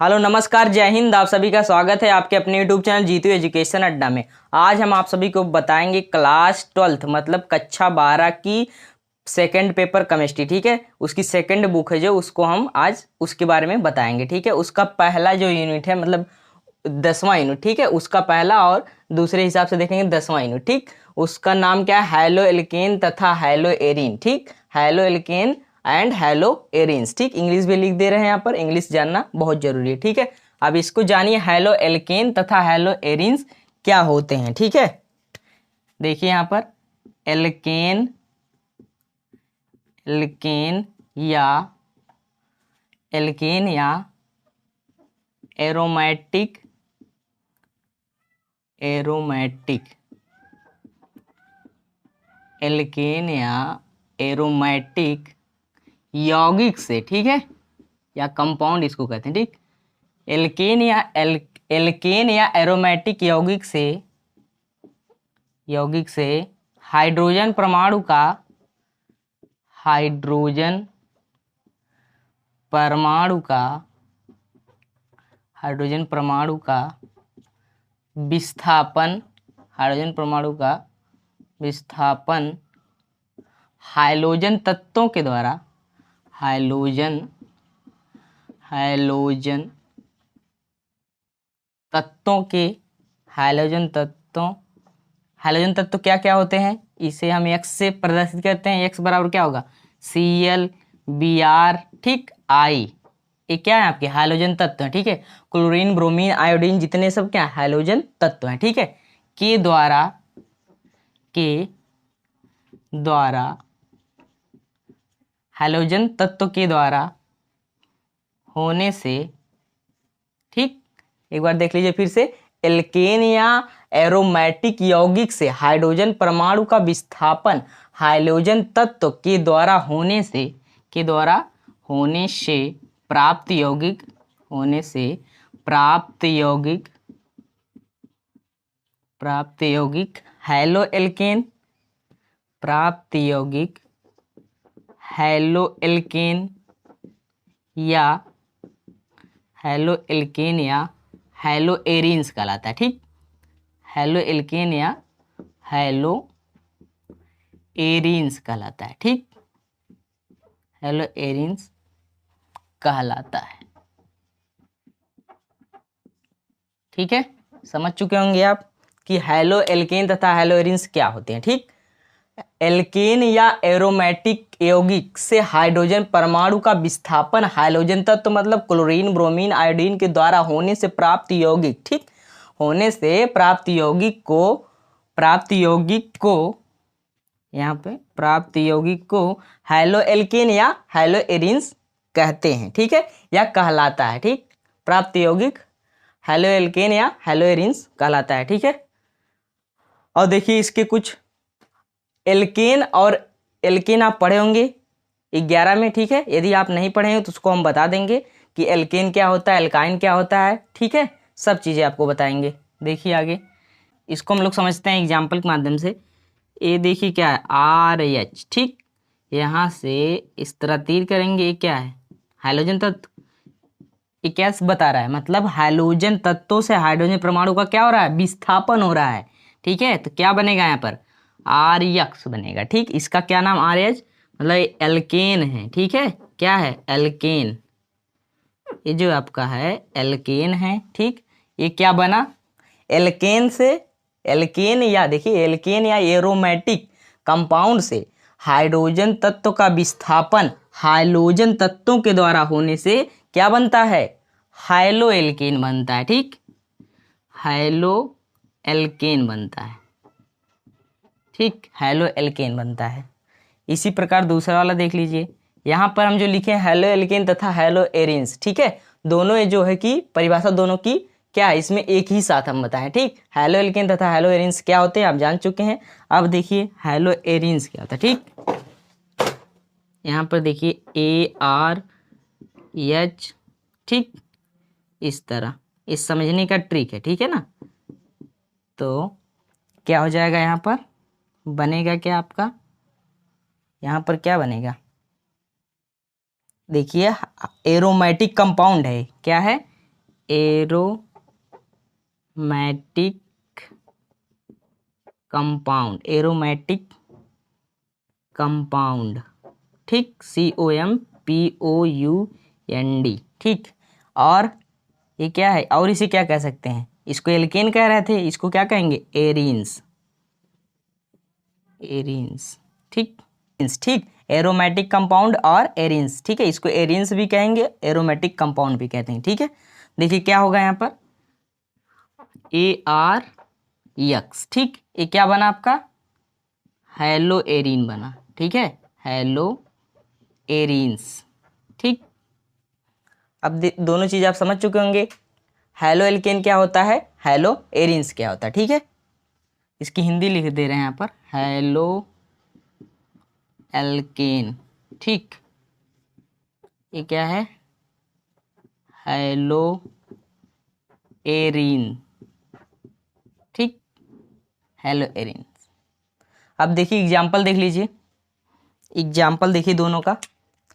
Hello नमस्कार जय हिंद। आप सभी का स्वागत है आपके अपने यूट्यूब चैनल जीतू एजुकेशन अड्डा में। आज हम आप सभी को बताएंगे क्लास 12th मतलब कक्षा 12 की सेकंड पेपर केमिस्ट्री। ठीक है, उसकी सेकंड बुक है जो, उसको हम आज उसके बारे में बताएंगे। ठीक है, उसका पहला जो यूनिट है मतलब 10वां यूनिट। ठीक है, उसका पहला और दूसरे हिसाब से देखेंगे 10वां यूनिट। ठीक, उसका नाम क्या है? हैलो एल्केन तथा हैलो एरीन। ठीक, hello alkene and hello arenes. ठीक, इंग्लिश भी लिख दे रहे हैं यहाँ पर, इंग्लिश जानना बहुत जरूरी है। ठीक है, अब इसको जानिए हैलो एल्केन तथा हैलो एरीन्स क्या होते हैं। ठीक है, देखिए यहाँ पर एल्केन एल्केन या एल्केन या एरोमेटिक एल्केन या एरोमेटिक यौगिक से, ठीक है, या कंपाउंड इसको कहते हैं। ठीक, एल्केन या एरोमेटिक यौगिक से हाइड्रोजन परमाणु का विस्थापन हाइलोजन तत्वों के द्वारा हाइलोजन तत्व क्या क्या होते हैं, इसे हम एक्स से प्रदर्शित करते हैं। एक्स बराबर क्या होगा? Cl Br, ठीक, I। ये क्या है? आपके हाइलोजन तत्व हैं। ठीक है, क्लोरीन, ब्रोमीन, आयोडीन, जितने सब क्या हाइलोजन तत्व हैं। ठीक है, के द्वारा हाइलोजन तत्व के द्वारा होने से, ठीक, एक बार देख लीजिए फिर से, एल्केन या एरोमेटिक यौगिक से हाइड्रोजन परमाणु का विस्थापन हाइलोजन तत्व के द्वारा होने से प्राप्त यौगिक हैलो एल्केन या हैलो एरीन्स कहलाता है। ठीक, हैलो एल्केन या हैलो एरीन्स कहलाता है। ठीक, हैलो एरीन्स कहलाता है। ठीक है, समझ चुके होंगे आप कि हैलो एल्केन तथा हैलो एरीन्स क्या होते हैं। ठीक, एल्केन या एरोमेटिक यौगिक से हाइड्रोजन परमाणु का विस्थापन हाइलोजन तत्व मतलब क्लोरीन, ब्रोमीन, आयोडीन के द्वारा होने से प्राप्त यौगिक, ठीक, होने से प्राप्त यौगिक को हैलो एल्केन या हैलो एरीन्स कहते हैं। ठीक है, या कहलाता है। ठीक, प्राप्त यौगिक हैलो एल्केन या हैलो एरीन्स कहलाता है। ठीक है, और देखिए इसके कुछ एल्केन आप पढ़े होंगे 11 में। ठीक है, यदि आप नहीं पढ़े हैं तो उसको हम बता देंगे कि एल्केन क्या होता है, एल्काइन क्या होता है। ठीक है, सब चीज़ें आपको बताएंगे। देखिए आगे इसको हम लोग समझते हैं एग्जाम्पल के माध्यम से। ये देखिए क्या है, RH। ठीक, यहाँ से इस तरह तीर करेंगे, ये क्या है? हाइड्रोजन तत्व। ये क्या बता रहा है? मतलब हाइड्रोजन तत्वों से हाइड्रोजन परमाणु का क्या हो रहा है? विस्थापन हो रहा है। ठीक है, तो क्या बनेगा यहाँ पर? RH बनेगा। ठीक, इसका क्या नाम? RH मतलब एल्केन है। ठीक है, क्या है? एल्केन। ये जो आपका है एल्केन है। ठीक, ये क्या बना? एल्केन या एरोमेटिक कंपाउंड से हाइड्रोजन तत्व का विस्थापन हाइलोजन तत्वों के द्वारा होने से क्या बनता है? हैलो एल्केन बनता है। ठीक, हैलो एल्केन बनता है। ठीक, हैलो एल्केन बनता है। इसी प्रकार दूसरा वाला देख लीजिए, यहाँ पर हम जो लिखे हैं हैलो एल्केन तथा हैलो एरीन्स। ठीक है, दोनों ये जो है कि परिभाषा दोनों की क्या है, इसमें एक ही साथ हम बताएं। ठीक, हैलो एल्केन तथा हैलो एरीन्स क्या होते हैं आप जान चुके हैं। अब देखिए हैलो एरीन्स क्या होता है। ठीक, यहाँ पर देखिए ARH। ठीक, इस तरह, इस समझने का ट्रिक है। ठीक है ना, तो क्या हो जाएगा? यहाँ पर बनेगा क्या आपका? यहाँ पर क्या बनेगा? देखिए एरोमेटिक कंपाउंड है। क्या है? एरोमेटिक कंपाउंड, एरोमेटिक कंपाउंड, ठीक, COMPOUND, ठीक। और ये क्या है, और इसे क्या कह सकते हैं, इसको एल्केन कह रहे थे, इसको क्या कहेंगे, एरीन्स, एरीन्स, ठीक, ठीक, एरोमेटिक कंपाउंड और एरीन्स, ठीक है, इसको एरीन्स भी कहेंगे, एरोमेटिक कंपाउंड भी कहते हैं, ठीक है। देखिए क्या होगा यहाँ पर, ARX, ठीक, ये क्या बना आपका, हेलो एरीन बना, ठीक है, हेलो एरीन्स, ठीक। अब दोनों चीज आप समझ चुके होंगे, हेलो एल्केन क्या होता है, हेलो एरीन्स क्या होता है, ठीक है। इसकी हिंदी लिख दे रहे हैं यहाँ पर, हेलो एल्केन, ठीक, ये क्या है, हेलो एरीन, ठीक, हेलो एरीन। अब देखिए एग्जाम्पल देख लीजिए, एग्जाम्पल देखिए दोनों का,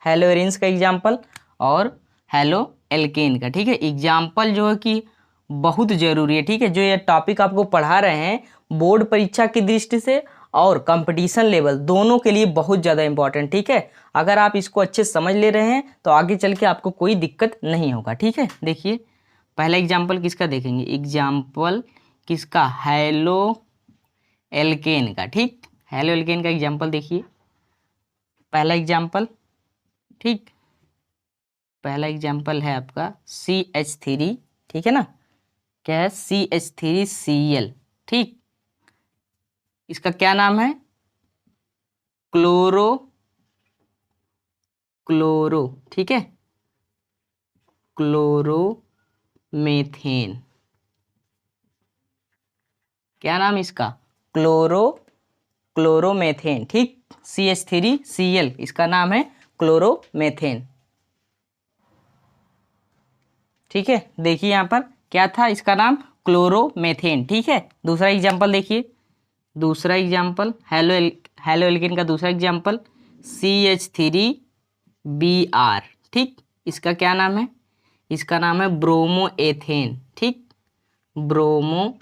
हेलो एरीन्स का एग्जाम्पल और हेलो एल्केन का, ठीक है। एग्जाम्पल जो है कि बहुत ज़रूरी है, ठीक है, जो ये टॉपिक आपको पढ़ा रहे हैं बोर्ड परीक्षा की दृष्टि से और कंपटीशन लेवल दोनों के लिए बहुत ज़्यादा इंपॉर्टेंट, ठीक है। अगर आप इसको अच्छे से समझ ले रहे हैं तो आगे चल के आपको कोई दिक्कत नहीं होगा, ठीक है। देखिए पहला एग्जाम्पल किसका देखेंगे, एग्जाम्पल किसका, हेलो एल्केन का, ठीक, हेलो एल्केन का एग्जाम्पल देखिए, पहला एग्जाम्पल, ठीक, पहला एग्जाम्पल है आपका CH3, ठीक है ना, क्या है, CH3Cl, ठीक, इसका क्या नाम है, क्लोरो, ठीक है, क्लोरोमेथेन, क्या नाम इसका, क्लोरोमेथेन, ठीक, CH3Cl इसका नाम है क्लोरोमेथेन, ठीक है। देखिए यहाँ पर क्या था, इसका नाम क्लोरोमेथेन, ठीक है। दूसरा एग्जाम्पल देखिए, दूसरा एग्जाम्पल हेलो एल्केन का दूसरा एग्जाम्पल CH3Br, ठीक, इसका क्या नाम है, इसका नाम है ब्रोमोएथेन, ठीक, ब्रोमोएथेन।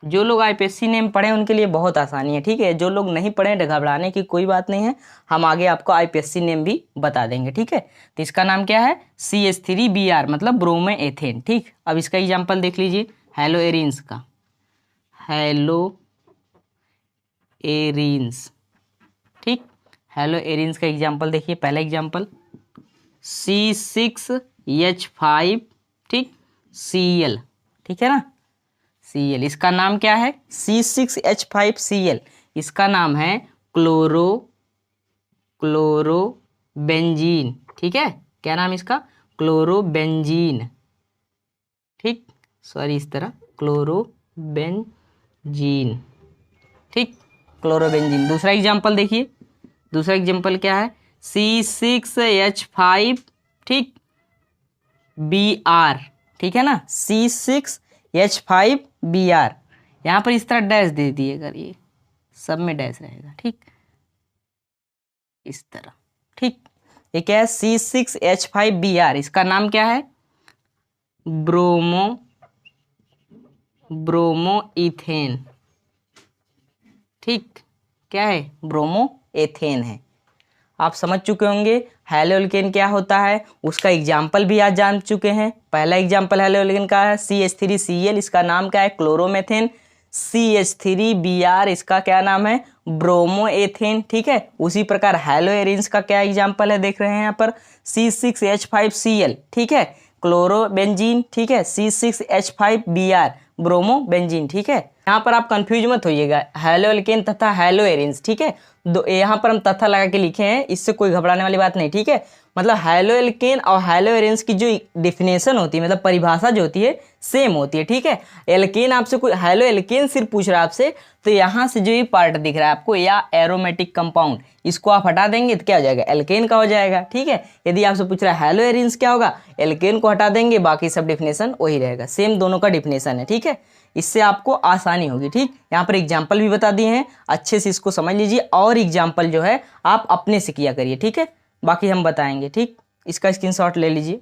जो लोग IPSC नेम पढ़े उनके लिए बहुत आसानी है, ठीक है, जो लोग नहीं पढ़े घबराने की कोई बात नहीं है, हम आगे आपको IPSC नेम भी बता देंगे, ठीक है। तो इसका नाम क्या है, CH3Br मतलब ब्रोमोएथेन, ठीक। अब इसका एग्जाम्पल देख लीजिए, हेलो एरीन्स का, हेलो एरीन्स, ठीक, हेलो एरीन्स का एग्जाम्पल देखिए, पहला एग्जाम्पल C6H5, ठीक, Cl, ठीक है ना, Cl, इसका नाम क्या है, C6H5Cl, इसका नाम है क्लोरोबेंजीन, ठीक है, क्या नाम इसका, क्लोरोबेंजीन, ठीक, सॉरी इस तरह क्लोरोबेंजीन, ठीक, क्लोरोबेंजीन। दूसरा एग्जाम्पल देखिए, दूसरा एग्जाम्पल क्या है, C6H5, ठीक, Br, ठीक है ना, C6H5Br, यहाँ पर इस तरह डैश दे दिएगा, ये सब में डैश रहेगा, ठीक, इस तरह, ठीक। ये क्या है, C6H5Br, इसका नाम क्या है, ब्रोमोइथेन, ठीक, क्या है, ब्रोमोएथेन है। आप समझ चुके होंगे हेलो एल्केन क्या होता है, उसका एग्जाम्पल भी आज जान चुके हैं। पहला एग्जाम्पल हेलो एल्केन का है CH3Cl, इसका नाम क्या है, क्लोरोमेथेन। CH3Br, इसका क्या नाम है, ब्रोमोएथेन, ठीक है। उसी प्रकार हेलो एरीन्स का क्या एग्जाम्पल है, देख रहे हैं यहाँ पर C6H5Cl, ठीक है, क्लोरोबेंजीन, ठीक है, C6H5Br, ब्रोमोबेंजीन, ठीक है। यहाँ पर आप कंफ्यूज मत होइएगा, हेलो एल्केन तथा हेलो एरीन्स, ठीक है, यहाँ पर हम तथा लगा के लिखे हैं, इससे कोई घबराने वाली बात नहीं, ठीक है। मतलब हेलो एल्केन और हेलो एरीन्स की जो डिफिनेशन होती है, मतलब परिभाषा जो होती है सेम होती है, ठीक है। एल्केन आपसे कोई हेलो एल्केन सिर्फ पूछ रहा है आपसे, तो यहाँ से जो ये पार्ट दिख रहा है आपको, या एरोमेटिक कंपाउंड, इसको आप हटा देंगे तो क्या हो जाएगा, एल्केन का हो जाएगा, ठीक है। यदि आपसे पूछ रहा है हेलो एरीन्स क्या होगा, एल्केन को हटा देंगे, बाकी सब डिफिनेशन वही रहेगा, सेम दोनों का डिफिनेशन है, ठीक है। इससे आपको आसानी होगी, ठीक। यहाँ पर एग्जाम्पल भी बता दिए हैं, अच्छे से इसको समझ लीजिए, और एग्जाम्पल जो है आप अपने से किया करिए, ठीक है, बाकी हम बताएंगे, ठीक। इसका स्क्रीनशॉट ले लीजिए।